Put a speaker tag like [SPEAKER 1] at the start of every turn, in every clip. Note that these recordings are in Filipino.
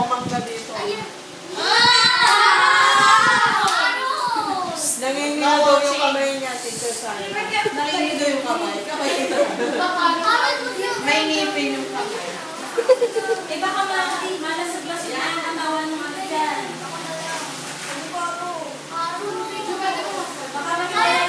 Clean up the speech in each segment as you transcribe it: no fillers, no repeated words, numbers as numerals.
[SPEAKER 1] Komang ka dito. Nanginginig daw yung kamay niya, Teacher Sana. Nanginginig daw yung kamay. May ngipin yung kamay.
[SPEAKER 2] Eh baka malasag ba sila ang katawan ng mga dyan? Baka may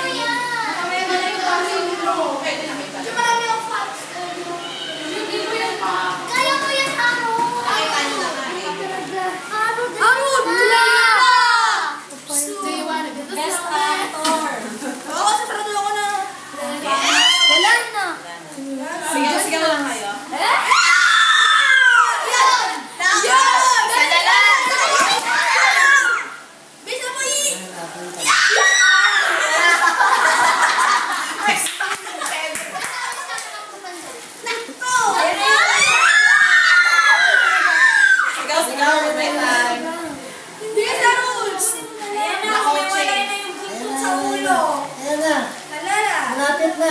[SPEAKER 2] best actor.
[SPEAKER 3] Oo, sa sarado ako na.
[SPEAKER 2] Wala na.
[SPEAKER 1] Sige lang kayo.
[SPEAKER 4] Malapit na.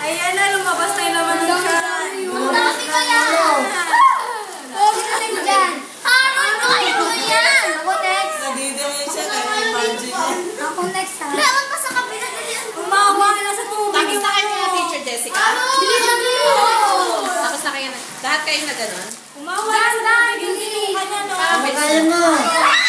[SPEAKER 3] Ayan na, lumabas na yung laman ng siya.
[SPEAKER 1] Nadidirin siya na imagine.
[SPEAKER 2] Ako next ha.
[SPEAKER 3] Umawa na sa tubig.
[SPEAKER 5] Tapos na kayo na Teacher Jessica? Tapos na kayo na. Lahat kayo na gano'n?
[SPEAKER 3] Umawa na sa tubig. Hindi ka na, no?
[SPEAKER 4] Kaya na.